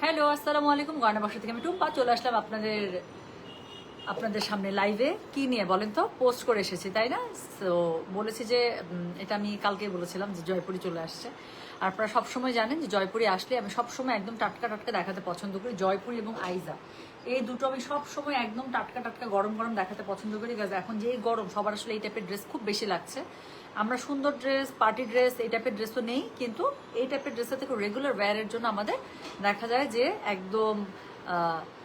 Hello, আসসালামু আলাইকুম। গয়না বাক্স থেকে আমি টুম্পা চলে আসলাম আপনাদের সামনে লাইভে। কি নিয়ে বলেন তো? পোস্ট করে এসেছি, তাই না? সো বলেছি যে এটা আমি কালকেই বলেছিলাম যে জয়পুরি চলে আসছে। আর আপনারা সবসময় জানেন যে জয়পুরি আসলে আমি সবসময় একদম টাটকা টাটকা দেখাতে পছন্দ করি। জয়পুরি এবং আইজা এই দুটো আমি সবসময় একদম টাটকা টাটকা গরম গরম দেখাতে পছন্দ করি। গাছ এখন যে গরম, সবার আসলে এই টাইপের ড্রেস খুব বেশি লাগছে। আমরা সুন্দর ড্রেস, পার্টি ড্রেস, এই টাইপের ড্রেসও নেই, কিন্তু এই টাইপের ড্রেসের থেকে রেগুলার ওয়্যারের জন্য আমাদের দেখা যায় যে একদম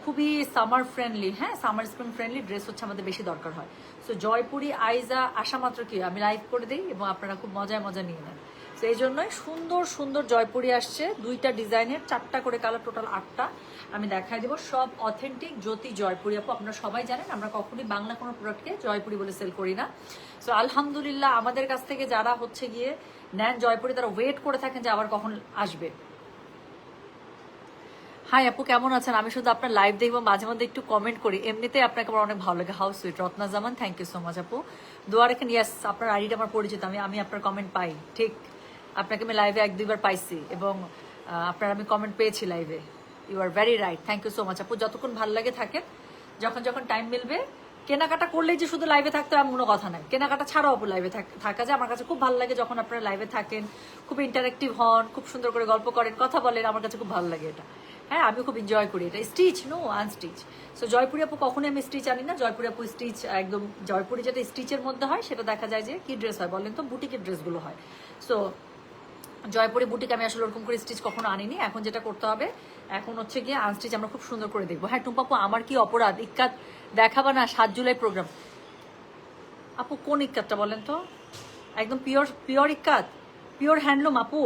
খুবই সামার ফ্রেন্ডলি, হ্যাঁ, সামার স্প্রিং ফ্রেন্ডলি ড্রেস হচ্ছে আমাদের বেশি দরকার হয়। সো জয়পুরি আইজা আসা মাত্র কি আমি লাইভ করে দিই এবং আপনারা খুব মজায় মজা নিয়ে নেন। তো এই জন্যই সুন্দর সুন্দর জয়পুরি আসছে, 2টা ডিজাইনের, 4টা করে কালার, টোটাল 8টা আমি দেখাই দেবো। সব অথেন্টিক জ্যোতি জয়পুরি আপু। আপনারা সবাই জানেন আমরা কখনোই বাংলা কোনো প্রোডাক্টকে জয়পুরি বলে সেল করি না। সো আলহামদুলিল্লাহ আমাদের কাছ থেকে যারা হচ্ছে গিয়ে নেন জয়পুরি, তারা ওয়েট করে থাকেন যে আবার কখন আসবে। হাই আপু, কেমন আছেন? আমি শুধু আপনার লাইভ দেখবো, মাঝে মধ্যে একটু কমেন্ট করি, এমনিতেই আপনাকে আমার অনেক ভালো লাগে। How sweet Ratna Zaman, thank you so much আপু, দোয়া রেখেন। ইয়াস, আপনার আইডিটা আমার পরিচিত, আমি আপনার কমেন্ট পাই। ঠিক, আপনাকে আমি লাইভে 1-2বার পাইছি এবং আপনার আমি কমেন্ট পেয়েছি লাইভে। You are very right, thank you so much আপু। যতক্ষণ ভালো লাগে থাকেন, যখন যখন টাইম মিলবে। কেনাকাটা করলেই যে শুধু লাইভে থাকতে এমন কোনো কথা নাই, কেনাকাটা ছাড়াও আপু লাইভে থাকা যায়। আমার কাছে খুব ভালো লাগে যখন আপনারা লাইভে থাকেন, খুব ইন্টারেক্টিভ হন, খুব সুন্দর করে গল্প করেন, কথা বলেন, আমার কাছে খুব ভালো লাগে এটা। হ্যাঁ, আমি খুব এনজয় করি এটা। Stitch no unstitch. So Jaipuri আপু কখনোই আমি স্টিচ আনি না। জয়পুরি আপু স্টিচ একদম, জয়পুরি যেটা স্টিচের মধ্যে হয় সেটা দেখা যায় যে কি ড্রেস হয় বলেন তো? বুটিকের ড্রেসগুলো হয়। সো জয়পুরি বুটিক আমি আসলে ওরকম করে স্টিচ কখনো আনিনি। এখন যেটা করতে হবে, এখন হচ্ছে গিয়ে আনস্টিচ আমরা খুব সুন্দর করে দেখবো। হ্যাঁ টুম্পাপু, আমার কি অপরাধ? ইক্কাত দেখাবা না? 7 জুলাই প্রোগ্রাম। আপু কোন ইক্কাতটা বলেন তো? একদম পিওর পিওর ইক্কাত, পিওর হ্যান্ডলুম আপু।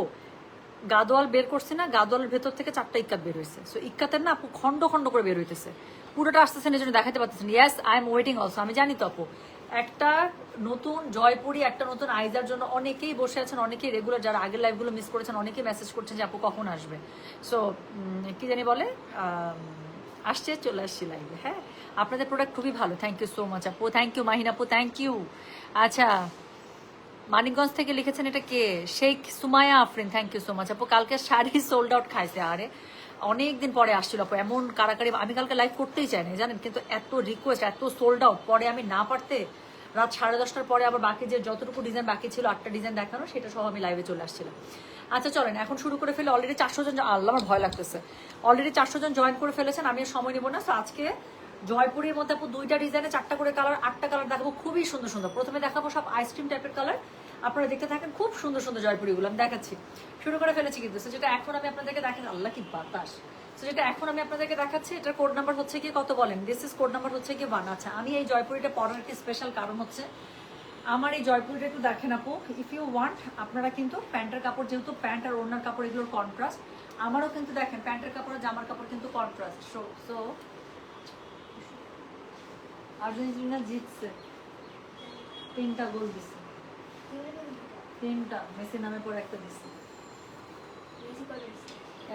গাদোয়াল বের করছে না, গাদোয়ালের ভেতর থেকে 4টা ইক্কাত বের হয়েছে। সো ইক্কাতের না আপু খন্ড খন্ড করে বের হইতেছে, পুরোটা আসতেছে না, এই জন্য দেখাতে পারতেছেন। Yes, I am waiting also. আমি জানি তো আপু, একটা নতুন জয়পুরি, একটা নতুন আইজার জন্য অনেকেই বসে আছেন, অনেকেই রেগুলার, যারা আগের লাইভগুলো মিস করেছেন, অনেকেই মেসেজ করছেন যে আপু কখন আসবে। সো কি জানি বলে, আসছে, চলে আসছি লাইভে। হ্যাঁ, আপনাদের প্রোডাক্ট খুবই ভালো, থ্যাংক ইউ সো মাচ আপু, থ্যাংক ইউ মাহিন আপু, থ্যাংক ইউ। আচ্ছা, মানিকগঞ্জ থেকে লিখেছেন, এটা কে? Sheikh Sumaiya Afrin, thank you so much আপু। কালকে শাড়ি সোল্ড আউট খাইছে, আরে অনেকদিন পরে আসছিল আপু। এমন কারাকারি আমি কালকে লাইভ করতেই চাই না জানেন, কিন্তু এত রিকোয়েস্ট, এত সোল্ড আউট, পরে আমি না পারতে রাত 10:30টার পরে আবার বাকি যে যতটুকু ডিজাইন বাকি ছিল, 8টা ডিজাইন দেখানো, সেটা সহ আমি লাইভে চলে আসছিলাম। আচ্ছা চলেন এখন শুরু করে ফেলে। অলরেডি 400 জন, আল্লাহ আমার ভয় লাগতেছে, অলরেডি 400 জন জয়েন করে ফেলেছেন। আমি আর সময় নেবো না। তো আজকে জয়পুরের মধ্যে আপু 2টা ডিজাইনে 4টা করে কালার, 8টা কালার দেখাবো, খুবই সুন্দর সুন্দর। প্রথমে দেখাবো সব আইসক্রিম টাইপের কালার, আপনারা দেখতে থাকেন, খুব সুন্দর সুন্দর জয়পুরিগুলো আমি দেখাচ্ছি। শুরু করে ফেলেছি কিন্তু। যেটা এখন আমি আপনাদেরকে দেখেন, আল্লাহ কি বাতাস। যেটা এখন আমি আপনাদেরকে দেখাচ্ছি, এটার কোড নাম্বার হচ্ছে কি কত বলেন? দিস ইজ কোড নাম্বার হচ্ছে কি 1। আচ্ছা, আমি এই জয়পুরিটা পরার একটি স্পেশাল কারণ হচ্ছে, আমার এই জয়পুরিটা একটু দেখেন আপু, ইফ ইউ ওয়ান্ট, আপনারা কিন্তু প্যান্টের কাপড়, যেহেতু প্যান্ট আর ওড়নার কাপড় এগুলোর কন্ট্রাস্ট, আমারও কিন্তু দেখেন প্যান্টের কাপড় আর জামার কাপড় কিন্তু কন্ট্রাস্ট। সো আর্জেন্টিনা জিতছে, 3টা গোল দিচ্ছে, 3টা মেসি নামে পরে একটা দিচ্ছে,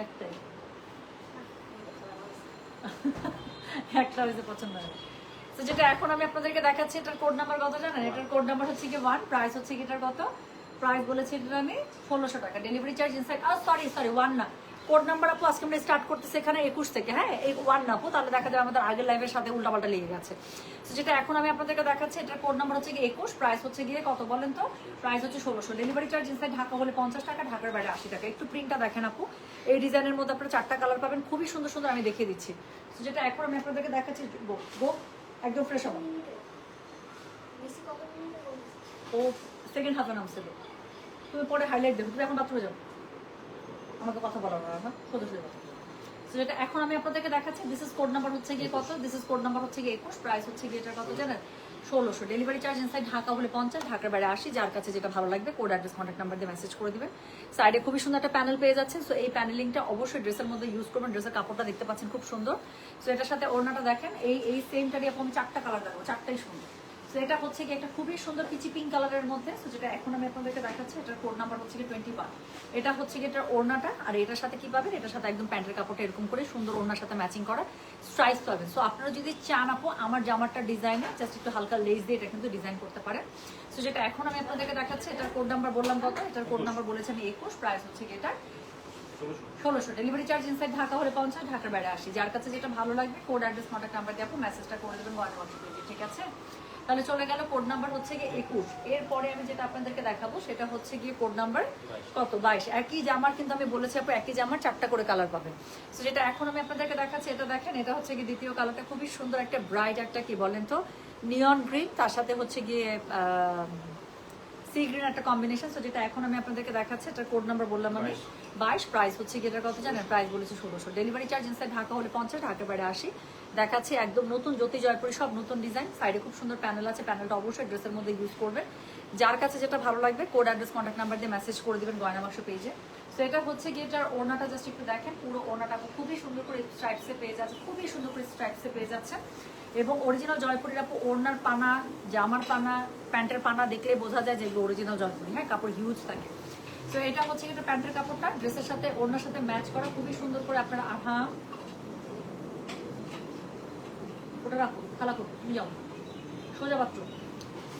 একটাই, একটা হয়েছে পছন্দ হয়। তো যেটা এখন আমি আপনাদেরকে দেখাচ্ছি, এটার কোড নাম্বার কত জানেন? এটার কোড নাম্বার হচ্ছে কি 1, প্রাইস হচ্ছে কি এটার কত? প্রাইস বলেছি এটা আমি 1600 টাকা, ডেলিভারি চার্জ ইনসাইড। সরি 1 না, কোড নাম্বার আপু আজকে আমরা স্টার্ট করতেছি এখানে 21 থেকে। হ্যাঁ, এই 1 না আপু, তাহলে দেখা যাবে আমাদের আগের লাইভের সাথে উল্টাপাল্টা লেগে গেছে। তো যেটা এখন আমি আপনাদেরকে দেখাচ্ছি, এটার কোড নাম্বার হচ্ছে কি 21, প্রাইস হচ্ছে গিয়ে কত বলেন তো? প্রাইস হচ্ছে 1600, ডেলিভারি চার্জ ইনসাইড ঢাকা হলে 50 টাকা, ঢাকার বাইরে 80 টাকা। একটু প্রিন্টটা দেখেন আপু, এই ডিজাইনের মধ্যে আপনারা 4টা কালার পাবেন, খুবই সুন্দর সুন্দর, আমি দেখিয়ে দিচ্ছি। তো যেটা এখন আমি আপনাদেরকে দেখাচ্ছি, গো একদম ফ্রেশ হবে। ও সেকেন্ড হাফে নামছে, তুমি পরে হাইলাইট দেবো, তুমি এখন বাথরুমে যাও, আমাকে কথা বলা না, হ্যাঁ সোজা সোজা কথা। তো যেটা এখন আমি আপনাদেরকে দেখাচ্ছি, দিস ইজ কোড নাম্বার হচ্ছে গিয়ে কত? দিস ইজ কোড নাম্বার হচ্ছে গিয়ে 21, প্রাইস হচ্ছে গিয়ে এটার কত জানেন? 1600, ডেলিভারি চার্জ ইনসাইড ঢাকা হলে 50, ঢাকার বাইরে 80। যার কাছে যেটা ভালো লাগবে কোড অ্যাড্রেস কন্ট্যাক্ট নাম্বার দিয়ে মেসেজ করে দিবেন। সাইডে খুবই সুন্দর একটা প্যানেল পেয়ে যাচ্ছেন। সো এই প্যানেলিংটা অবশ্যই ড্রেসের মধ্যে ইউজ করবেন। ড্রেসের কাপড়টা দেখতে পাচ্ছেন খুব সুন্দর। সো এটার সাথে ওড়নাটা দেখেন, এই সেমটারই আমি 4টা কালার দেখাবো, 4টাই সুন্দর। সো এটা হচ্ছে কি একটা খুবই সুন্দর পিচি পিঙ্ক কালারের মধ্যে। সো যেটা এখন আমি আপনাদেরকে দেখাচ্ছি, এটার কোড নাম্বার হচ্ছে কি 21। এটা হচ্ছে কি এটার ওড়নাটা, আর এটার সাথে কি পাবেন? এটার সাথে একদম প্যান্টের কাপড়টা এরকম করে সুন্দর ওড়নার সাথে ম্যাচিং করা স্ট্রাইপস পাবেন। সো আপনারা যদি চান আপু আমার জামারটা ডিজাইনে জাস্ট একটু হালকা লেস দিয়ে এটা কিন্তু ডিজাইন করতে পারেন। সো যেটা এখন আমি আপনাদেরকে দেখাচ্ছি, এটার কোড নাম্বার বললাম কত? এটার কোড নাম্বার বলেছি আমি 21, প্রাইস হচ্ছে কি এটা 1600 ডেলিভারি চার্জ ইনসাইড ঢাকা হলে 50, ঢাকার বাইরে 80। যার কাছে যেটা ভালো লাগবে কোড অ্যাড্রেস কন্ট্যাক্ট নাম্বার দিয়ে আপু মেসেজটা করে দেবেন হোয়াটসঅ্যাপ পেজে, ঠিক আছে? তাহলে চলে গেল কোড নাম্বার হচ্ছে গিয়ে 21। এরপরে আমি যেটা আপনাদেরকে দেখাবো সেটা হচ্ছে গিয়ে কোড নাম্বার কত 22। একই জামার কিন্তু আমি বলেছি আপু একই জামার 4টা করে কালার পাবেন। তো যেটা এখন আমি আপনাদেরকে দেখাচ্ছি এটা দেখেন, এটা হচ্ছে গিয়ে দ্বিতীয় কালারটা খুবই সুন্দর একটা ব্রাইট একটা কি বলেন তো নিয়ন গ্রিন, তার সাথে হচ্ছে গিয়ে সি গ্রিন একটা কম্বিনেশন। তো যেটা এখন আমি আপনাদেরকে দেখাচ্ছি এটা কোড নাম্বার বললাম আমি 22, প্রাইস হচ্ছে গিয়ে এটার কত জানেন? প্রাইস বলেছি 1600। ডেলিভারি চার্জ ইনসাইড ঢাকা হলে 50, ঢাকার বাইরে 80। দেখাচ্ছি একদম নতুন জ্যোতি জয়পুরি, সব নতুন ডিজাইন, সাইডে খুব সুন্দর প্যানেল আছে, প্যানেলটা অবশ্যই ড্রেসের মধ্যে ইউজ করবেন। যার কাছে যেটা ভালো লাগবে কোড অ্যাড্রেস কন্ট্যাক্ট নাম্বার দিয়ে মেসেজ করে দিবেন গয়না বাক্স পেজে। তো এটা হচ্ছে গিয়ে এটার ওড়নাটা জাস্ট একটু দেখেন, পুরো ওড়নাটা খুবই সুন্দর করে স্ট্রাইপসে পেয়ে যাচ্ছে, খুবই সুন্দর করে স্ট্রাইপসে পেয়ে যাচ্ছে। এবং অরিজিনাল জয়পুরের আপু ওড়নার পানা, জামার পানা, প্যান্টের পানা দেখলে বোঝা যায় যে অরিজিনাল জয়পুরি, হ্যাঁ কাপড় হিউজ থাকে। তো এটা হচ্ছে এটা প্যান্টের কাপড়টা ড্রেসের সাথে ওড়নার সাথে ম্যাচ করা, খুবই সুন্দর করে আপনারা ওটা রাখো, খালা করো, তুমি যাও সোজা পাত্র।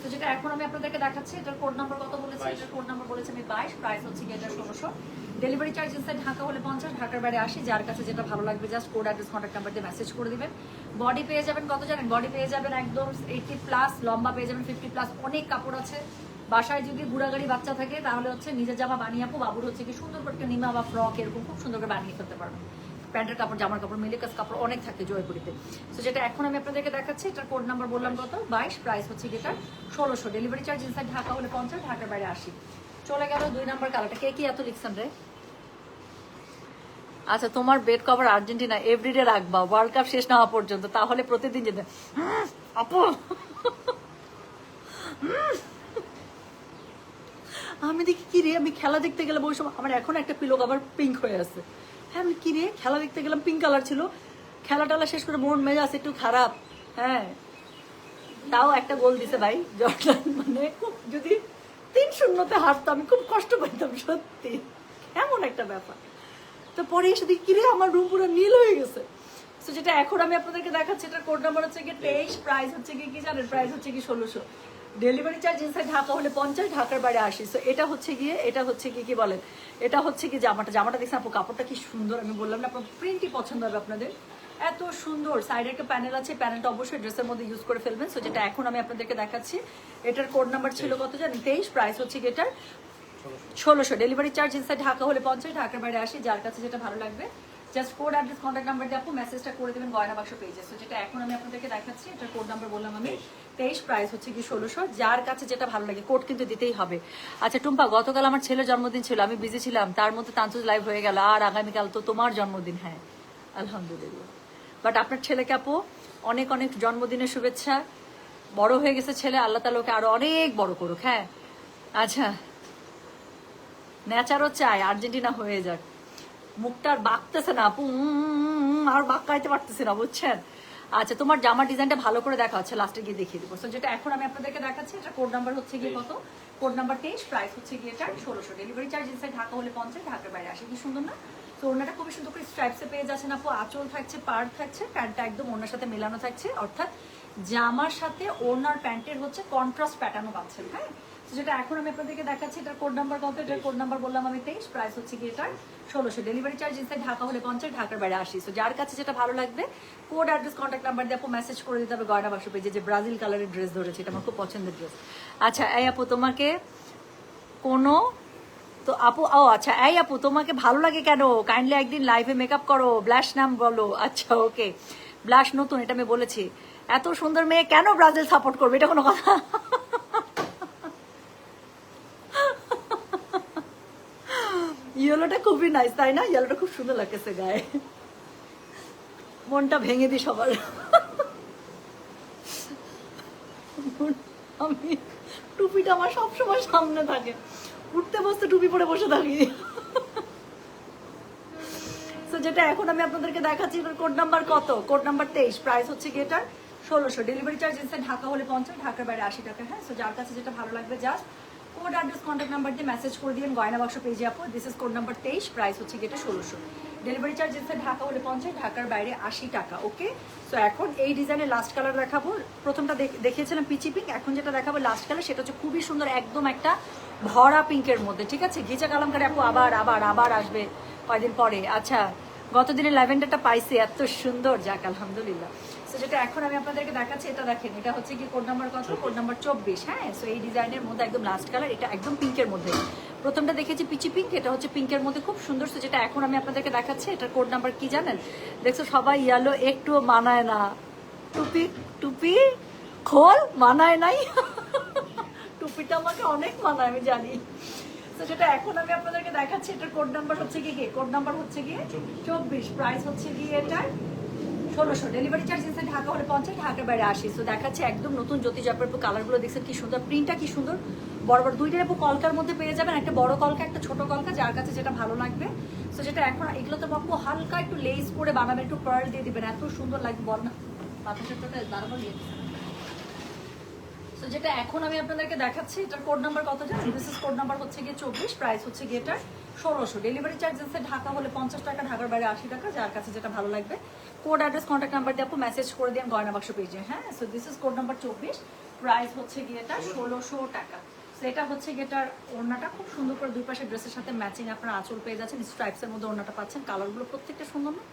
তো যেটা এখন আমি আপনাদেরকে দেখাচ্ছি এটার কোড নাম্বার কত বলেছি? এটার কোড নাম্বার বলেছি আমি 22, প্রাইস হচ্ছে গিয়ে এটা 1600। ডেলিভারি চার্জ ইনসাইড ঢাকা হলে 50, ঢাকার বাইরে 80। যার কাছে যেটা ভালো লাগবে just code address contact number দিয়ে মেসেজ করে দিবেন। বডি পেয়ে যাবেন কত জানেন? বডি পেয়ে যাবেন একদম 80+, লম্বা পেয়ে যাবেন 50+, অনেক কাপড় আছে। বাসায় যদি বুড়াগাড়ি বাচ্চা থাকে তাহলে হচ্ছে নিজের জামা বানিয়ে আপু বাবুর হচ্ছে কি সুন্দর করে নিমা বা ফ্রক এরকম খুব সুন্দর করে বানিয়ে ফেলতে পারবেন। প্যান্টের কাপড়, জামার কাপড়, মিলিকাস কাপড় অনেক থাকে জয়পুরিতে। তো যেটা এখন আমি আপনাদেরকে দেখাচ্ছি এটার কোড নাম্বার বললাম কত 22, প্রাইস হচ্ছে যেটা 1600। ডেলিভারি চার্জ ইনসাইড ঢাকা হলে 50, ঢাকার বাইরে 80। চলে গেল 2 নাম্বার কালারটা। কে কি এত লিখছেন রে? আচ্ছা তোমার বেড কভার আর্জেন্টিনা এভরিডে রাখবা ওয়ার্ল্ড কাপ শেষ না হওয়া পর্যন্ত, তাহলে প্রতিদিন যেতে আপু। আমি দেখি কি রে, আমি খেলা দেখতে গেলাম ওই সময় আমার এখন একটা পিলো কভার পিঙ্ক হয়ে আছে। হ্যাঁ আমি কি রে, খেলা দেখতে গেলাম পিঙ্ক কালার ছিল, খেলা টালা শেষ করে মন মেজাজ একটু খারাপ। হ্যাঁ তাও একটা গোল দিছে ভাই জর্ডান, মানে যদি 3-0 হারতো আমি খুব কষ্ট পাইতাম সত্যি, এমন একটা ব্যাপার। তো পরে এসে দেখি কিরে আমার রুম পুরো নীল হয়ে গেছে। তো যেটা এখন আমি আপনাদেরকে দেখাচ্ছি এটার কোড নাম্বার হচ্ছে গিয়ে 23, প্রাইস হচ্ছে কি জানেন? প্রাইস হচ্ছে কি 1600। ডেলিভারি চার্জ ইনসাইড ঢাকা হলে 50, ঢাকার বাইরে 80। সো এটা হচ্ছে গিয়ে কি বলেন, এটা হচ্ছে কি জামাটা দেখছেন আপু, কাপড়টা কি সুন্দর, আমি বললাম না আপনার প্রিন্টই পছন্দ হবে আপনাদের, এত সুন্দর। সাইডে একটা প্যানেল আছে, প্যানেলটা অবশ্যই ড্রেসের মধ্যে ইউজ করে ফেলবেন। সো যেটা এখন আমি আপনাদেরকে দেখাচ্ছি এটার কোড নাম্বার ছিল কত জানেন? 23, প্রাইস হচ্ছে কি এটার 1600। ডেলিভারি চার্জ ইনসাইড ঢাকা হলে 50, ঢাকার বাইরে 80। যার কাছে যেটা ভালো লাগবে just code address contact number দিয়ে আপু মেসেজটা করে দেবেন গয়না বাক্স পেজে। সো যেটা এখন আমি আপনাদেরকে দেখাচ্ছি এটার কোড নাম্বার বললাম আমি 23, প্রাইস হচ্ছে কি 1600। যার কাছে যেটা ভালো লাগে কোড কিন্তু দিতেই হবে। আচ্ছা টুম্পা, গতকাল আমার ছেলের জন্মদিন ছিল, আমি বিজি ছিলাম, তার মধ্যে তানসুজ লাইভ হয়ে গেল, আর আগামীকাল তো তোমার জন্মদিন। হ্যাঁ আলহামদুলিল্লাহ, বাট আপনার ছেলেকে আপু অনেক অনেক জন্মদিনের শুভেচ্ছা। বড় হয়ে গেছে ছেলে, আল্লাহ তাআলা ওকে আরো অনেক বড় করুক। হ্যাঁ আচ্ছা, ন্যাচারও চাই আর্জেন্টিনা হয়ে যাক। মুখটা আর বাঁকতেছে না আপু, আর বাঁকাইতে পারতেছে না বুঝছেন। আচ্ছা তোমার জামার ডিজাইনটা ভালো করে দেখা হচ্ছে, লাস্টে গিয়ে দেখিয়ে দেবো। যেটা এখন আমি আপনাদেরকে দেখাচ্ছি এটা কোড নাম্বার হচ্ছে গিয়ে কত? কোড নাম্বার 23, প্রাইস হচ্ছে গিয়ে এটা 1600। ডেলিভারি চার্জ ইনসাইড ঢাকা হলে 50, ঢাকার বাইরে 80। কি সুন্দর না? তো ওনাটা খুবই সুন্দর করে স্ট্রাইপসে পেয়ে যাচ্ছেন আপু, আঁচল থাকছে, পাড় থাকছে, প্যান্টটা একদম ওনার সাথে মেলানো থাকছে, অর্থাৎ জামার সাথে ওনার প্যান্টের হচ্ছে কন্ট্রাস্ট প্যাটার্নও পাচ্ছেন। হ্যাঁ যেটা এখন আমি আপনাদেরকে দেখাচ্ছি এটার কোড নাম্বার কত? এটার কোড নাম্বার বললাম আমি 23, প্রাইস হচ্ছে গিয়ে এটার 1600। ডেলিভারি চার্জ ইনসাইড ঢাকা হলে 50, ঢাকার বাইরে 80। সো যার কাছে যেটা ভালো লাগবে কোড অ্যাড্রেস কন্ট্যাক্ট নাম্বার দিয়ে আপু মেসেজ করে দিতে হবে গয়না বাক্স পেজে। যে ব্রাজিল কালারের ড্রেস ধরেছে, এটা আমার খুব পছন্দের ড্রেস। আচ্ছা এই আপু তোমাকে কোনো তো আপু, ও আচ্ছা এই আপু তোমাকে ভালো লাগে কেন? কাইন্ডলি একদিন লাইভে মেকআপ করো, ব্লাশ নাম বলো। আচ্ছা ওকে, ব্লাশ নতুন, এটা আমি বলেছি। এত সুন্দর মেয়ে কেন ব্রাজিল সাপোর্ট করবে, এটা কোনো কথা? ইয়েলোটা খুবই নাইস তাই না? ইয়েলোটা খুব সুন্দর লাগতেছে গায়ে, মনটা ভেঙে দিই সবার। আমি টুপিটা আমার সবসময় সামনে থাকে, উঠতে বসতে টুপি পরে বসে থাকি। যেটা এখন আমি আপনাদেরকে দেখাচ্ছি এটার কোড নাম্বার কত? কোড নাম্বার 23, প্রাইস হচ্ছে কি এটার 1600। ডেলিভারি চার্জ ইনসাইড ঢাকা হলে 50, ঢাকার বাইরে 80 টাকা। হ্যাঁ সো যার কাছে যেটা ভালো লাগবে just code address contact number দিয়ে মেসেজ করে দিন গয়না বাক্স পেজে আপু। This is code number 23, price হচ্ছে কি এটা 1600। ডেলিভারি চার্জ ইনসাইড ঢাকা হলে 50, ঢাকার বাইরে 80 টাকা। ওকে সো এখন এই ডিজাইনের লাস্ট কালার দেখাবো। প্রথমটা দেখিয়েছিলাম পিচি পিঙ্ক, এখন যেটা দেখাবো লাস্ট কালার সেটা হচ্ছে খুবই সুন্দর একদম একটা ভরা পিঙ্কের মধ্যে। ঠিক আছে, ঘিচা কালামকারী আপু আবার আবার আবার আসবে, কয়দিন পরে। আচ্ছা, গতদিনে ল্যাভেন্ডারটা পাইছি, এত সুন্দর, যাক আলহামদুলিল্লাহ। সো যেটা এখন আমি আপনাদেরকে দেখাচ্ছি, এটা দেখেন, এটা হচ্ছে কি কোড নাম্বার কত? Code number 24। হ্যাঁ, সো এই ডিজাইনের মধ্যে একদম লাস্ট কালার, এটা একদম পিঙ্কের মধ্যে। প্রথমটা দেখেছি পিচি পিঙ্ক, এটা হচ্ছে পিঙ্কের মধ্যে, খুব সুন্দর। সো যেটা এখন আমি আপনাদেরকে দেখাচ্ছি, এটার কোড নাম্বার কি জানেন? দেখছো সবাই ইয়েলো, একটুও মানায় না। টুপি টুপি খোল, মানায় নাই। টুপিটা আমাকে অনেক মানায়, আমি জানি। তো যেটা এখন আমি আপনাদেরকে দেখাচ্ছি, এটার কোড নাম্বার হচ্ছে কি, কোড নাম্বার হচ্ছে গিয়ে 24, প্রাইস হচ্ছে গিয়ে এটার 1600, ডেলিভারি চার্জ ইনসাইড ঢাকা হলে 50, ঢাকার বাইরে 80। তো দেখাচ্ছে একদম নতুন জ্যোতি জয়পুর, কালারগুলো দেখছেন কি সুন্দর, প্রিন্টটা কি সুন্দর, বড় বড় দুইটার আপু কলকার মধ্যে পেয়ে যাবেন, একটা বড় কলকা, একটা ছোট কলকা, যার কাছে যেটা ভালো লাগবে। তো যেটা এখন এগুলো তো বাপু হালকা একটু লেস করে বানাবেন, একটু পার্ল দিয়ে দিবেন, এত সুন্দর লাগবে, বল না মাথা সাথে দাঁড়ানো দিয়ে। তো যেটা এখন আমি আপনাদেরকে দেখাচ্ছি, এটার কোড নাম্বার কত জানেন? দিস ইজ কোড নাম্বার হচ্ছে গিয়ে 24, প্রাইস হচ্ছে গিয়ে এটার 1600, ডেলিভারি চার্জ আছে ঢাকা হলে 50 টাকা, ঢাকার বাইরে 80 টাকা, যার কাছে যেটা ভালো লাগবে। কোড অ্যাড্রেস কন্ট্যাক্ট নাম্বার দিয়ে আপু মেসেজ করে দিন গয়না বাক্স পেজে। হ্যাঁ, so this is code number 24, price হচ্ছে গিয়ে এটা 1600 টাকা। সো এটা হচ্ছে গিয়ে এটার ওড়নাটা খুব সুন্দর করে দুই পাশে ড্রেসের সাথে ম্যাচিং আপনার আঁচল পেয়ে যাচ্ছেন, স্ট্রাইপসের মধ্যে ওড়নাটা পাচ্ছেন, কালারগুলো প্রত্যেকটা সুন্দর না?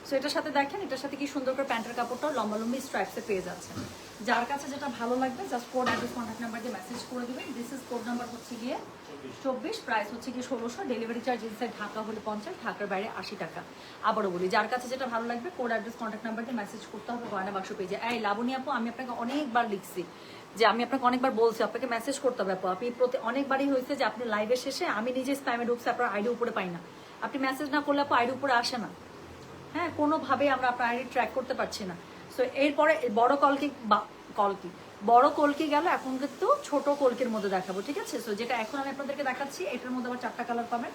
সো এটার সাথে দেখেন, এটার সাথে কি সুন্দর করে প্যান্টের কাপড়টাও লম্বা লম্বি স্ট্রাইপসে পেয়ে যাচ্ছে। যার কাছে যেটা ভালো লাগবে just code address contact number দিয়ে মেসেজ করে দিবেন। দিস ইজ কোড নাম্বার হচ্ছে গিয়ে 24, প্রাইস হচ্ছে গিয়ে 1600, ডেলিভারি চার্জ ইনসাইড ঢাকা হলে 50, ঢাকার বাইরে 80 টাকা। আবারও বলি, যার কাছে যেটা ভালো লাগবে কোড অ্যাড্রেস কন্ট্যাক্ট নাম্বার দিয়ে মেসেজ করতে হবে গয়না বাক্স পেজে। এই লাবণী আপু, আমি আপনাকে অনেকবার লিখছি, যে আমি আপনাকে অনেকবার বলছি আপনাকে মেসেজ করতে হবে আপু। আপনি অনেকবারই হয়েছে যে আপনি লাইভের শেষে আমি নিজে স্প্যামে ঢুকছি, আপনার আইডি উপরে পাই না, আপনি মেসেজ না করলে আপু আইডি উপরে আসে না। হ্যাঁ, কোনোভাবে আমরা আপনার আইডি ট্র্যাক করতে পারছি না। সো এরপরে বড় বড় কলকি গেল, এখন কিন্তু ছোট কলকির মধ্যে দেখাবো, ঠিক আছে? সো যেটা এখন আমি আপনাদেরকে দেখাচ্ছি, এটার মধ্যে আবার 4টা কালার পাবেন,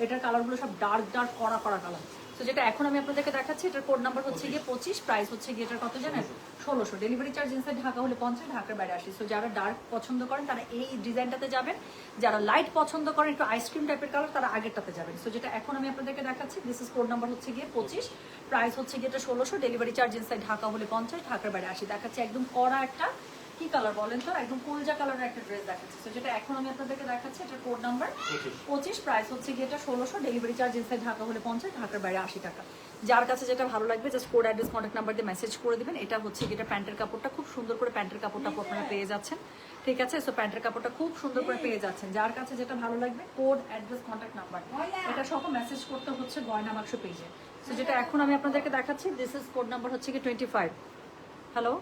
এটার কালারগুলো সব ডার্ক ডার্ক কড়া কড়া কালার। তো যেটা এখন আমি আপনাদেরকে দেখাচ্ছি, এটার কোড নাম্বার হচ্ছে গিয়ে 25, প্রাইস হচ্ছে গিয়ে এটার কত জানেন? 1600, ডেলিভারি চার্জ ইনসাইড ঢাকা হলে 50, ঢাকার বাইরে 80। সো যারা ডার্ক পছন্দ করেন তারা এই ডিজাইনটাতে যাবেন, যারা লাইট পছন্দ করেন একটু আইসক্রিম টাইপের কালার তারা আগেরটাতে যাবেন। সো যেটা এখন আমি আপনাদেরকে দেখাচ্ছি, দিস ইজ কোড নাম্বার হচ্ছে গিয়ে 25, প্রাইস হচ্ছে গিয়ে এটা 1600, ডেলিভারি চার্জ ইনসাইড ঢাকা হলে 50, ঢাকার বাইরে 80। দেখাচ্ছে একদম কড়া একটা, কি কালার বলেন তো, একদম কুলজা কালারের একটা ড্রেস দেখাচ্ছে। তো যেটা এখন আমি আপনাদেরকে দেখাচ্ছি, এটা কোড নাম্বার 25, প্রাইস হচ্ছে গিয়ে এটা 1600, ডেলিভারি চার্জ ইনসাইড ঢাকা হলে 50, ঢাকার বাইরে 80 টাকা। যার কাছে যেটা ভালো লাগবে just code address contact number দিয়ে মেসেজ করে দিবেন। এটা হচ্ছে গিয়ে এটা প্যান্টের কাপড়টা খুব সুন্দর করে, প্যান্টের কাপড়টা আপনারা পেয়ে যাচ্ছেন, ঠিক আছে? সো প্যান্টের কাপড়টা খুব সুন্দর করে পেয়ে যাচ্ছেন, যার কাছে যেটা ভালো লাগবে কোড অ্যাড্রেস কন্ট্যাক্ট নাম্বার এটা সহ মেসেজ করতে হচ্ছে গয়না বাক্স পেজে। সো যেটা এখন আমি আপনাদেরকে দেখাচ্ছি, দিস ইজ কোড নাম্বার হচ্ছে গিয়ে 25। হ্যালো,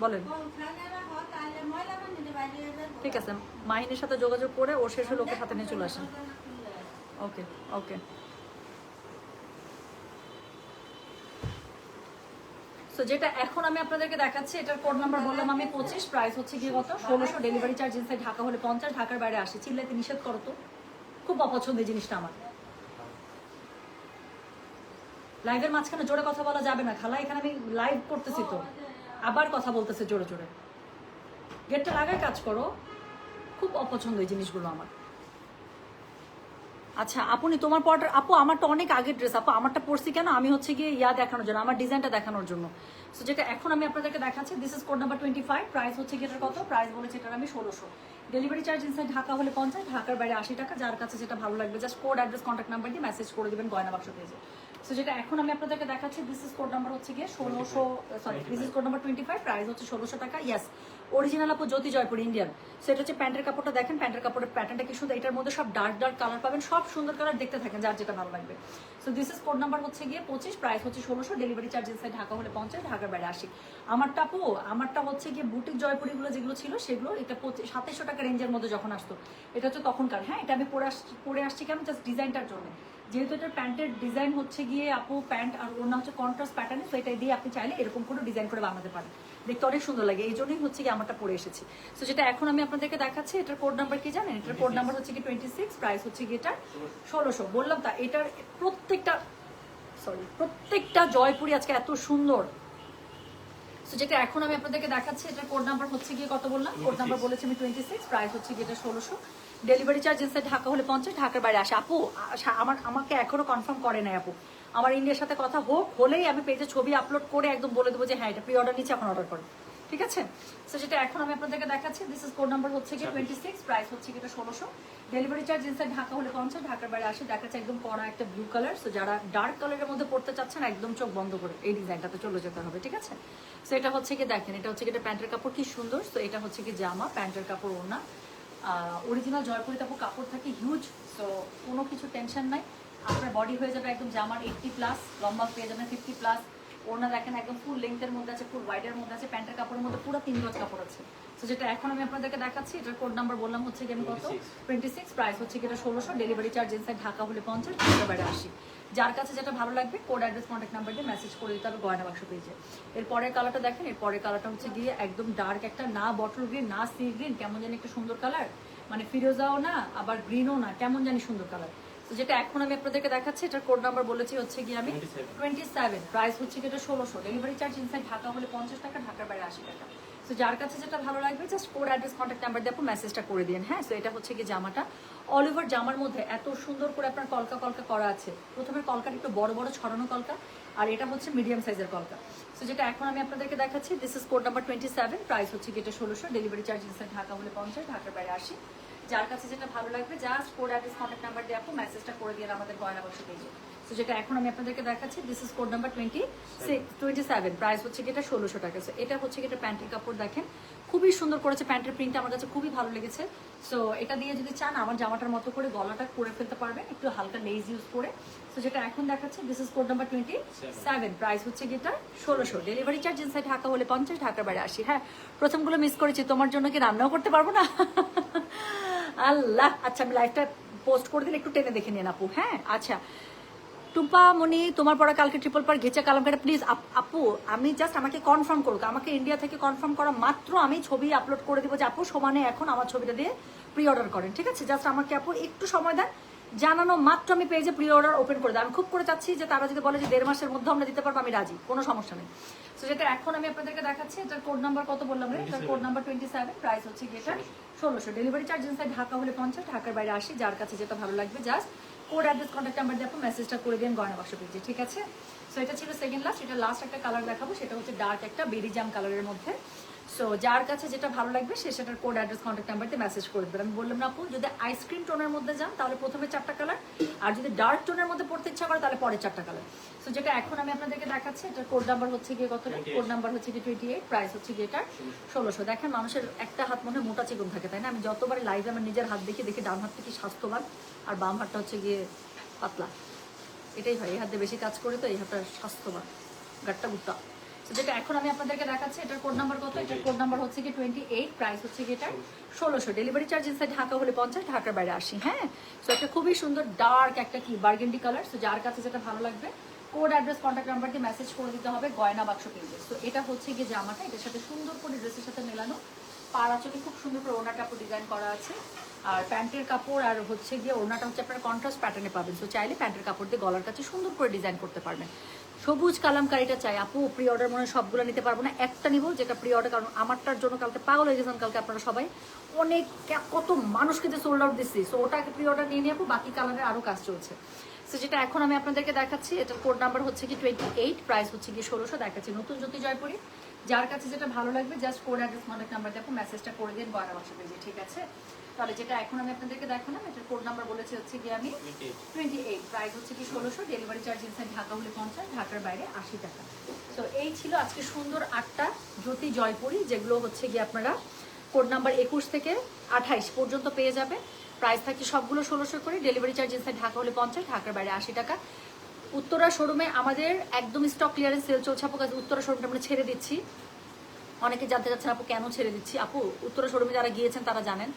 বলেন। ঠিক আছে, মাহিনের সাথে যোগাযোগ করে ওর শেষ লোকের হাতে নিয়ে চলে আসেন। ওকে ওকে। সো যেটা এখন আমি আপনাদেরকে দেখাচ্ছি, এটার কোড নাম্বার বললাম আমি 25, প্রাইস হচ্ছে গিয়ে কত? 1600, ডেলিভারি চার্জ ইনসাইড ঢাকা হলে 50, ঢাকার বাইরে 80। চিল্লাইতে নিষেধ করো তো, খুব অপছন্দের জিনিসটা আমার। লাইভের মাঝখানে জোরে কথা বলা যাবে না খালা, এখানে আমি লাইভ করতেছি তো, আবার কথা বলতেছে জোরে জোরে। গেটটা লাগায় কাজ করো, খুব অপছন্দ এই জিনিসগুলো আমার। আচ্ছা আপনি তোমার পরটা আপু, আমারটা অনেক আগের ড্রেস আপু, আমারটা পরছি কেন, আমি হচ্ছে গিয়ে দেখানোর জন্য, আমার ডিজাইনটা দেখানোর জন্য। সো যেটা এখন আমি আপনাদেরকে দেখাচ্ছি, this is code number 25, price হচ্ছে গিয়ে এটার কত? প্রাইস বলেছে এটার আমি 1600, ডেলিভারি চার্জ ইনসাইড ঢাকা হলে 50, ঢাকার বাইরে 80 টাকা। যার কাছে যেটা ভালো লাগবে just code address contact number দিয়ে মেসেজ করে দিবেন গয়না বাক্স পেজে। সো যেটা এখন আমি আপনাদেরকে দেখাচ্ছি, দিস ইজ কোড নাম্বার হচ্ছে গিয়ে 1600, sorry this is code number 25, price হচ্ছে 1600 টাকা। ইয়েস, অরিজিনাল আপু জ্যোতি জয়পুর ইন্ডিয়ান। সো এটা হচ্ছে প্যান্টের কাপড়টা দেখেন, প্যান্টের কাপড়ের প্যাটার্নটা কি সুন্দর, এটার মধ্যে সব ডার্ক ডার্ক কালার পাবেন, সব সুন্দর কালার, দেখতে থাকেন যার যেটা ভালো লাগবে। So this is code number হচ্ছে গিয়ে 25, প্রাইস হচ্ছে 1600, ডেলিভারি চার্জ ইনসাইড ঢাকা হলে 50, ঢাকার বাইরে 80। আমারটা আপু, আমারটা হচ্ছে গিয়ে বুটিক জয়পুরিগুলো যেগুলো ছিল সেগুলো, এটা 2700 টাকা রেঞ্জের মধ্যে যখন আসতো, এটা হচ্ছে তখনকার। হ্যাঁ, এটা আমি পরে আসছি কেন, জাস্ট ডিজাইনটার জন্য, যেহেতু এটার প্যান্টের ডিজাইন হচ্ছে গিয়ে আপু প্যান্ট আর ওনা হচ্ছে কন্ট্রাস্ট প্যাটার্নে, তো এটা দিয়ে আপনি চাইলে এরকম করে ডিজাইন করে বানাতে পারেন, দেখতে অনেক সুন্দর লাগে, এই জন্যই হচ্ছে কি আমারটা পরে এসেছি। তো যেটা এখন আমি আপনাদেরকে দেখাচ্ছি, এটার কোড নাম্বার কি জানেন? এটার কোড নাম্বার হচ্ছে কি 26, প্রাইস হচ্ছে কি এটা 1600। বললাম তা, এটার প্রত্যেকটা জয়পুরি আজকে এত সুন্দর। সো যেটা এখন আমি আপনাদেরকে দেখাচ্ছি, এটার কোড নাম্বার হচ্ছে গিয়ে কত বললাম? কোড নাম্বার বলেছি আমি 26, প্রাইস হচ্ছে গিয়ে এটা 1600, ডেলিভারি চার্জ ইনসাইড ঢাকা হলে 50, ঢাকার বাইরে আসে। আপু আমাকে এখনো কনফার্ম করে নাই আপু, আমার ইন্ডিয়ার সাথে কথা হলেই আমি পেজে ছবি আপলোড করে একদম বলে দেবো যে হ্যাঁ এটা প্রি অর্ডার নিচ্ছে, এখন অর্ডার করে। ঠিক আছে। তো যেটা এখন আমি আপনাদেরকে দেখাচ্ছি, দিস ইজ কোড নাম্বার হচ্ছে কি 26, প্রাইস হচ্ছে কি এটা 1600, ডেলিভারি চার্জ ইনসাইড ঢাকা হলে 50, ঢাকার বাইরে 80। দেখাচ্ছে একদম কড়া একটা ব্লু কালার। সো যারা ডার্ক কালারের মধ্যে পড়তে চাচ্ছেন একদম চোখ বন্ধ করে এই ডিজাইনটাতে চলে যেতে হবে, ঠিক আছে। সো এটা হচ্ছে কি দেখেন, এটা হচ্ছে কি এটা প্যান্টের কাপড় কি সুন্দর। সো এটা হচ্ছে কি জামা, প্যান্টের কাপড়, ওড়না, অরিজিনাল জয়পুরি কাপড়, কাপড় থাকে হিউজ। সো কোনো কিছু টেনশন নাই, আপনার বডি হয়ে যাবে একদম জামার 80+, লম্বা পেয়ে যাবেন 50+। ওড়না দেখেন একদম ফুল লেন্থের মধ্যে আছে, ফুল ওয়াইডের মধ্যে আছে, প্যান্টের কাপড়ের মধ্যে পুরো 3 গজ কাপড় আছে। তো যেটা এখন আমি আপনাদেরকে দেখাচ্ছি, এটার কোড নাম্বার বললাম হচ্ছে কি আমি কত 26, প্রাইস হচ্ছে কি এটা 1600, ডেলিভারি চার্জ ইনসাইড ঢাকা হলে 50, ঢাকার বাইরে 80। যার কাছে যেটা ভালো লাগবে কোড অ্যাড্রেস কন্ট্যাক্ট নাম্বার দিয়ে মেসেজ করে দিতে হবে গয়না বাক্স পেজে। এর পরের কালারটা দেখেন, এর পরের কালারটা হচ্ছে গিয়ে একদম ডার্ক একটা, না বটল গ্রিন না সি গ্রিন, কেমন জানি একটা সুন্দর কালার, মানে ফিরোজাও না আবার গ্রিনও না, কেমন জানি সুন্দর কালার। তো যেটা এখন আমি আপনাদেরকে দেখাচ্ছি, এটার কোড নাম্বার বলেছি হচ্ছে কি আমি 27, প্রাইস হচ্ছে কি এটা 1600, ডেলিভারি চার্জ ইনসাইড ঢাকা হলে 50 টাকা, ঢাকার বাইরে 80 টাকা। তো যার কাছে যেটা ভালো লাগবে just code address contact number দিয়ে আপনি মেসেজটা করে দিন। হ্যাঁ, সো এটা হচ্ছে কি জামাটা, অল ওভার জামার মধ্যে এত সুন্দর করে আপনার কলকা কলকা করা আছে। প্রথমে কলকাটা একটু বড় বড় ছড়ানো কলকা, আর এটা হচ্ছে মিডিয়াম সাইজের কলকা। সো যেটা এখন আমি আপনাদেরকে দেখাচ্ছি, this is code number 27, price হচ্ছে কি এটা 1600, ডেলিভারি চার্জ ইনসাইড ঢাকা হলে 50, ঢাকার বাইরে 80। যার কাছে যেটা ভালো লাগবে just code address contact number দিয়ে আপনি মেসেজটা করে দিয়ে আমাদের গয়না বাক্স পেজে। তো যেটা এখন আমি আপনাদেরকে দেখাচ্ছি, this is code number 27, price হচ্ছে কি এটা 1600 টাকা। সো এটা হচ্ছে কি এটা প্যান্টের কাপড় দেখেন, খুবই সুন্দর করেছে, প্যান্টের প্রিন্টটা আমার কাছে খুবই ভালো লেগেছে। সো এটা দিয়ে যদি চান আমার জামাটার মতো করে গলাটা করে ফেলতে পারবেন, একটু হালকা লেজ ইউজ করে। সো যেটা এখন দেখাচ্ছে, this is code number 27, price হচ্ছে কি এটা 1600, ডেলিভারি চার্জ ইনসাইড ঢাকা হলে 50, ঢাকার বাইরে 80। হ্যাঁ, প্রথমগুলো মিস করেছি, তোমার জন্য কি রান্নাও করতে পারবো না? আল্লাহ, আচ্ছা আমি লাইভটা পোস্ট করে দিলে একটু টেনে দেখে নিন আপু। হ্যাঁ, আচ্ছা টুম্পা মনি, তোমার পড়া কালকে ট্রিপল পার গেচা কালামকাটা প্লিজ আপু, আমি জাস্ট আমাকে কনফার্ম করুক, আমাকে ইন্ডিয়া থেকে কনফার্ম করা মাত্র আমি ছবি আপলোড করে দিব যে আপু সমানে এখন আমার ছবিটা দিয়ে প্রি অর্ডার করেন, ঠিক আছে। জাস্ট আমাকে আপু একটু সময় দেন, জানানো মাত্র আমি পেজে প্রি অর্ডার ওপেন করে দেয়। আমি খুব করে চাচ্ছি যে তারা যদি বলে যে 1.5 মাসের মধ্যে আমরা দিতে পারবো, আমি রাজি, কোনো সমস্যা নেই। তো যেটা এখন আমি আপনাদেরকে দেখাচ্ছি, এটার কোড নাম্বার কত বললাম রে, এটার কোড নাম্বার 27, প্রাইস হচ্ছে এটা 1600, ডেলিভারি চার্জ ইনসাইড ঢাকা হলে 50, ঢাকার বাইরে 80। যার কাছে যেটা ভালো লাগবে just code address contact number দিয়ে আপনি মেসেজটা করে দিন গয়না বাক্স পেজে, ঠিক আছে। সো এটা ছিল সেকেন্ড লাস্ট। এটা লাস্ট একটা কালার দেখাবো, সেটা হচ্ছে ডার্ক একটা বেরি জাম কালারের মধ্যে। সো যার কাছে যেটা ভালো লাগবে সে সেটার কোড অ্যাড্রেস কন্ট্যাক্ট নাম্বার দিয়ে মেসেজ করে দেবেন। আমি বললাম না আপু, যদি আইসক্রিম টোনের মধ্যে যান তাহলে প্রথমে 4টা কালার, আর যদি ডার্ক টোনের মধ্যে পড়তে ইচ্ছা করে তাহলে পরে 4টা কালার। সো যেটা এখন আমি আপনাদেরকে দেখাচ্ছি, এটার কোড নাম্বার হচ্ছে গিয়ে কত, কোড নাম্বার হচ্ছে গিয়ে 28, প্রাইস হচ্ছে গিয়ে এটা 1600। দেখেন মানুষের একটা হাত মনে মোটা চিকন থাকে, তাই না? আমি যতবার লাইভে আমার নিজের হাত দেখি ডান হাত থেকে স্বাস্থ্যবান আর বাম হাতটা হচ্ছে গিয়ে পাতলা, এটাই হয়। এই হাতে বেশি কাজ করে তো এই হাতটা স্বাস্থ্যবান, গাট্টা গুট্টা। তো যেটা এখন আমি আপনাদেরকে দেখাচ্ছি, এটার কোড নাম্বার কত, এটার কোড নাম্বার হচ্ছে কি 28, প্রাইস হচ্ছে কি এটা 1600, ডেলিভারি চার্জ ইনসাইড ঢাকা হলে 50, ঢাকার বাইরে 80। হ্যাঁ, সো একটা খুবই সুন্দর ডার্ক একটা কি বার্গেন্ডি কালার। সো যার কাছে যেটা ভালো লাগবে কোড অ্যাড্রেস কন্ট্যাক্ট নাম্বার দিয়ে মেসেজ করে দিতে হবে গয়না বাক্স পেজে। তো এটা হচ্ছে গিয়ে জামাটা, এটার সাথে সুন্দর করে ড্রেসের সাথে মেলানো, পাড়া চোখে খুব সুন্দর করে ওনাটা ডিজাইন করা আছে, আর প্যান্টের কাপড় আর হচ্ছে গিয়ে ওনাটা হচ্ছে আপনার কন্ট্রাস্ট প্যাটার্নে পাবেন। সো চাইলে প্যান্টের কাপড় দিয়ে গলার কাছে সুন্দর করে ডিজাইন করতে পারবেন। সবুজ কালামকারিটা চাই আপু, প্রি অর্ডার মনে হয় সবগুলো নিতে পারবো না, একটা নিবো যেটা প্রি অর্ডার, কারণ আমারটার জন্য কালকে পাগল হয়ে গেছেন। কালকে আপনারা সবাই অনেক কত মানুষকে যে সোল্ড আউট দিচ্ছি, সো ওটাকে প্রি অর্ডার নিয়ে আপু, বাকি কালারের আরও কাজ চলছে। সো যেটা এখন আমি আপনাদেরকে দেখাচ্ছি, এটার কোড নাম্বার হচ্ছে কি 28, প্রাইস হচ্ছে কি 1600, দেখাচ্ছি নতুন জ্যোতি জয়পুরি। যার কাছে যেটা ভালো লাগবে just code address contact number দিয়ে মেসেজটা করে দিন গয়না বাক্স পেজে, ঠিক আছে। তাহলে যেটা এখন আমি আপনাদেরকে দেখালাম, এটার কোড নাম্বার বলেছি হচ্ছে কি আমি 28, প্রাইস হচ্ছে কি 1600, ডেলিভারি চার্জ ইনসাইড ঢাকা হলে 50, ঢাকার বাইরে 80 টাকা। তো এই ছিল আজকে সুন্দর 8টা জ্যোতি জয়পুরি, যেগুলো হচ্ছে গিয়ে আপনারা কোড নাম্বার 21 থেকে 28 পর্যন্ত পেয়ে যাবে। প্রাইস থাকছে সবগুলো 1600 করে, ডেলিভারি চার্জ ইনসাইড ঢাকা হলে 50, ঢাকার বাইরে 80 টাকা। উত্তরা শোরুমে আমাদের একদম স্টক ক্লিয়ারেন্স সেল চলছে আপু, কাছে উত্তরা শোরুমটা আমরা ছেড়ে দিচ্ছি। অনেকে জানতে চাচ্ছেন আপু কেন ছেড়ে দিচ্ছি। আপু উত্তরা শোরুমে যারা গিয়েছেন তারা জানেন,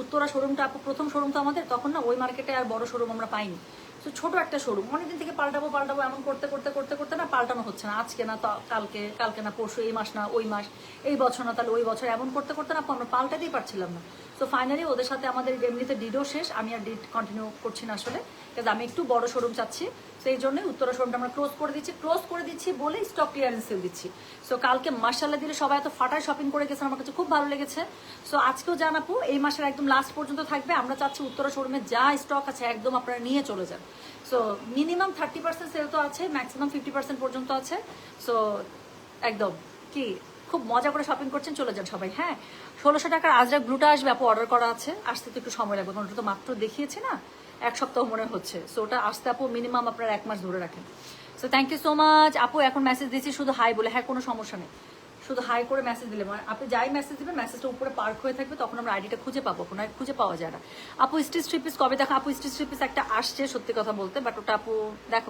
উত্তরা শোরুমটা আপু প্রথম শোরুম তো আমাদের, তখন না ওই মার্কেটে আর বড় শোরুম আমরা পাইনি। তো ছোট একটা শোরুম, অনেকদিন থেকে পাল্টাবো এমন করতে করতে করতে করতে না পাল্টানো হচ্ছে না, আজকে না কালকে না পরশু, এই মাস না ওই মাস, এই বছর না তাহলে ওই বছর, এমন করতে করতে না আমরা পাল্টাতেই পারছিলাম না। তো ফাইনালি ওদের সাথে আমাদের এমনিতে ডিডও শেষ, আমি আর ডিড কন্টিনিউ করছি না আসলে, কারণ আমি একটু বড় শোরুম চাচ্ছি। সেই জন্যই উত্তরা শোরুমটা আমরা ক্লোজ করে দিচ্ছি বলে স্টক ক্লিয়ারেন্স সেল দিচ্ছি। সো কালকে মাশাআল্লাহ দিলে সবাই এত ফাটায় শপিং করে গেছে, আমার কাছে খুব ভালো লেগেছে। সো আজকেও জানাবো এই মাসের একদম লাস্ট পর্যন্ত থাকবে। আমরা চাচ্ছি উত্তরা শোরুমে যা স্টক আছে একদম আপনারা নিয়ে চলে যান। সো মিনিমাম 30% সেল তো আছে, ম্যাক্সিমাম 50% পর্যন্ত আছে। সো একদম কি খুব মজা করে শপিং করছেন, চলে যান সবাই। হ্যাঁ, 1600 টাকার আজরাক ব্লুটা আসবে আপু, অর্ডার করা আছে, আসতে তো একটু সময় লাগবে, কারণ ওটা তো মাত্র দেখিয়েছি না, 1 সপ্তাহ মনে হচ্ছে। সো ওটা আসতে আপু মিনিমাম আপনার 1 মাস ধরে রাখেন। So thank you so much আপু। এখন মেসেজ দিচ্ছি শুধু হাই বলে, হ্যাঁ কোনো সমস্যা নেই, শুধু হাই করে মেসেজ দিলে, মানে আপনি যাই মেসেজ দিবেন মেসেজটা উপরে পার্ক হয়ে থাকবে, তখন আমরা আইডিটা খুঁজে পাবো, কোনো খুঁজে পাওয়া যায় না। আপু স্টিচ থ্রি পিস কবে দেখা? আপু স্টিচ থ্রি পিস একটা আসছে সত্যি কথা বলতে, বাট ওটা আপু দেখো